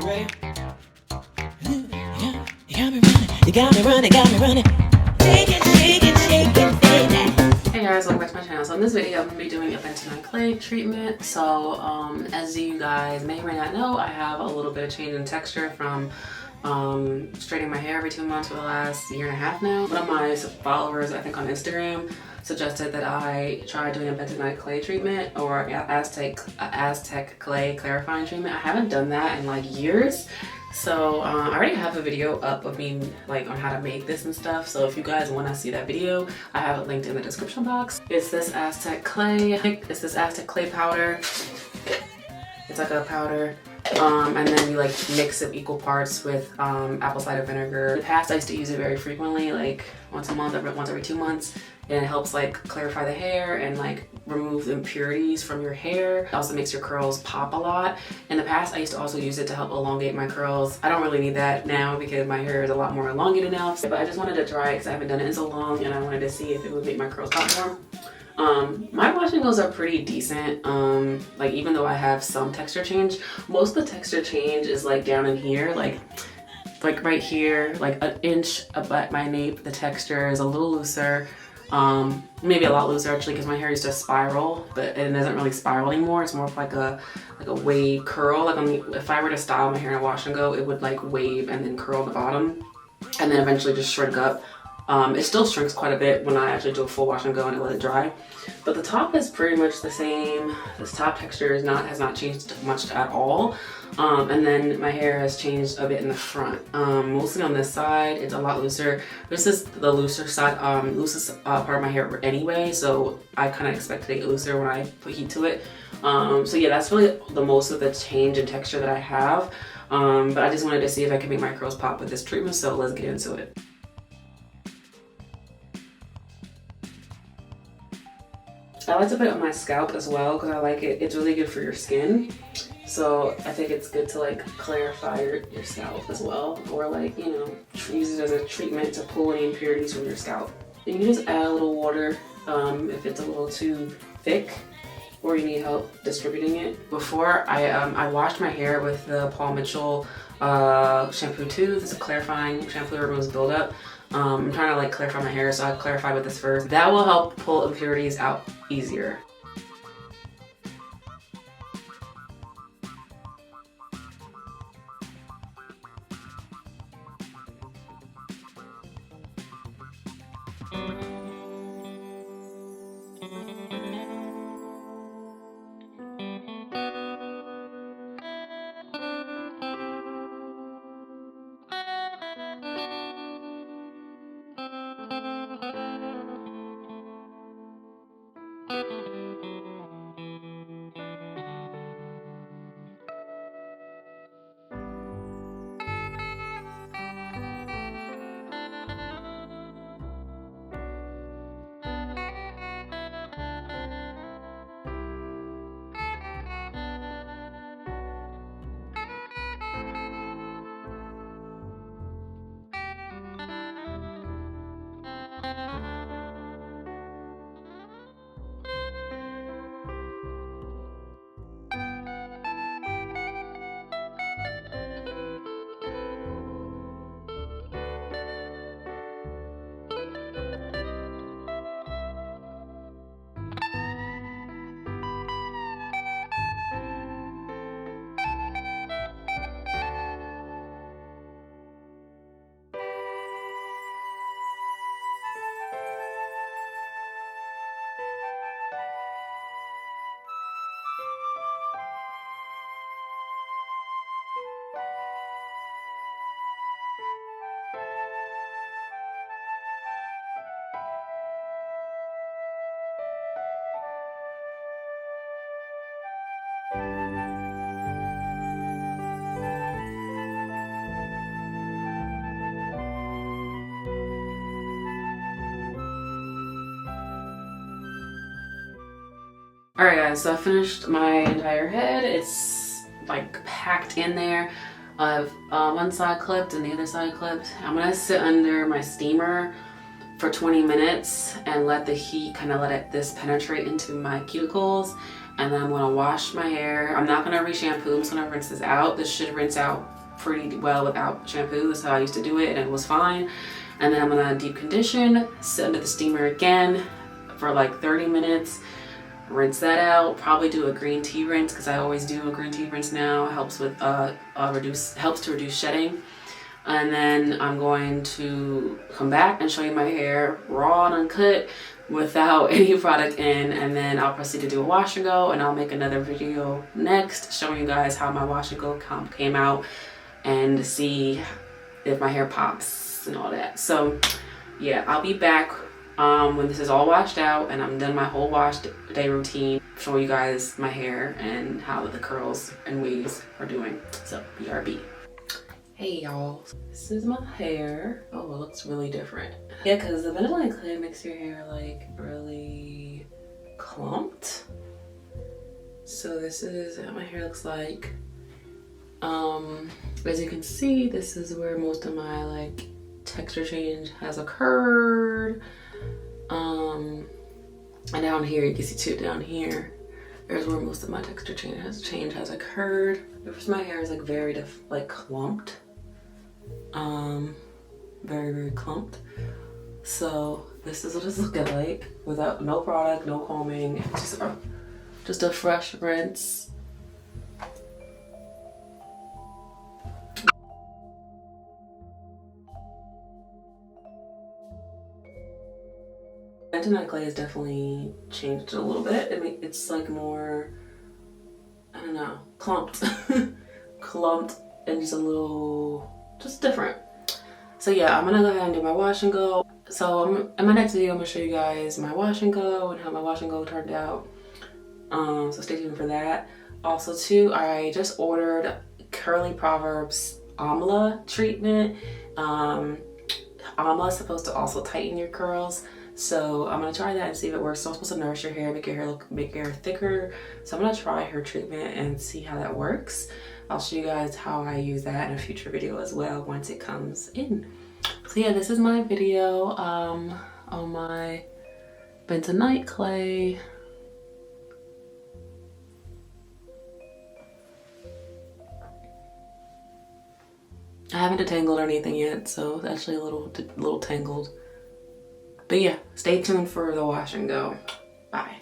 ready? You got me running, you got me running, got me running. Shake it, shake it, shake it, baby. Hey guys, welcome back to my channel. So in this video, I'm going to be doing a bentonite clay treatment. So as you guys may or may not know, I have a little bit of change in texture from straightening my hair every 2 months for the last year and a half now. One of my followers, I think on Instagram, suggested that I try doing a bentonite clay treatment or Aztec clay clarifying treatment. I haven't done that in like years. So I already have a video up of me like on how to make this and stuff. So if you guys want to see that video, I have it linked in the description box. It's this Aztec clay. It's this Aztec clay powder. It's like a powder. And then you like mix it equal parts with apple cider vinegar. In the past, I used to use it very frequently, like once a month, once every 2 months. And it helps like clarify the hair and like remove impurities from your hair. It also makes your curls pop a lot. In the past, I used to also use it to help elongate my curls. I don't really need that now because my hair is a lot more elongated now. But I just wanted to try it because I haven't done it in so long and I wanted to see if it would make my curls pop more. My wash and goes are pretty decent. Like even though I have some texture change, most of the texture change is like down in here, like right here, like an inch above my nape. The texture is a little looser. Maybe a lot looser actually because my hair used to spiral, but it doesn't really spiral anymore. It's more of like a wave curl. Like if I were to style my hair in a wash and go, it would like wave and then curl the bottom and then eventually just shrink up. It still shrinks quite a bit when I actually do a full wash and go and I let it dry. But the top is pretty much the same. This top texture has not changed much at all. And then my hair has changed a bit in the front. Mostly on this side, it's a lot looser. This is the looser side, loosest part of my hair anyway. So I kind of expect to get looser when I put heat to it. So yeah, that's really the most of the change in texture that I have. But I just wanted to see if I could make my curls pop with this treatment. So let's get into it. I like to put it on my scalp as well because I like it. It's really good for your skin. So I think it's good to like clarify your scalp as well, or like, you know, use it as a treatment to pull any impurities from your scalp. You can just add a little water if it's a little too thick or you need help distributing it. Before I washed my hair with the Paul Mitchell shampoo too. This is a clarifying shampoo that removes buildup. I'm trying to like clarify my hair, so I clarified with this first. That will help pull impurities out easier. Alright guys, so I finished my entire head. It's like packed in there. I have one side clipped and the other side clipped. I'm gonna sit under my steamer for 20 minutes and let the heat kind of let this penetrate into my cuticles. and then I'm gonna wash my hair. I'm not gonna re-shampoo, I'm just gonna rinse this out. This should rinse out pretty well without shampoo. This is how I used to do it and it was fine. And then I'm gonna deep condition, sit under the steamer again for like 30 minutes, rinse that out, probably do a green tea rinse because I always do a green tea rinse now. It helps with helps to reduce shedding. And then I'm going to come back and show you my hair raw and uncut without any product in, and then I'll proceed to do a wash and go, and I'll make another video next showing you guys how my wash and go came out and see if my hair pops and all that. So yeah, I'll be back when this is all washed out and I'm done my whole wash day routine, showing you guys my hair and how the curls and waves are doing. So BRB. Hey y'all, this is my hair. Oh, it looks really different. Yeah, because the Bentonite clay makes your hair like really clumped. So this is what my hair looks like. As you can see, this is where most of my like texture change has occurred. And down here, you can see too, down here, there's where most of my texture change has occurred. First, my hair is like very clumped. Very clumped. So this is what it's looking like without no product, no combing, just a fresh rinse. Bentonite clay has definitely changed a little bit. It's like more, I don't know, clumped, clumped, and just a little, just different. So yeah, I'm gonna go ahead and do my wash and go. So in my next video, I'm gonna show you guys my wash and go and how my wash and go turned out. So stay tuned for that. Also too, I just ordered Curly Proverbs Amla treatment. Amla is supposed to also tighten your curls. So I'm gonna try that and see if it works. So it's supposed to nourish your hair, make your hair thicker. So I'm gonna try her treatment and see how that works. I'll show you guys how I use that in a future video as well once it comes in. So yeah, this is my video on my Bentonite clay. I haven't detangled or anything yet, so it's actually a little tangled. But yeah, stay tuned for the wash and go. Bye.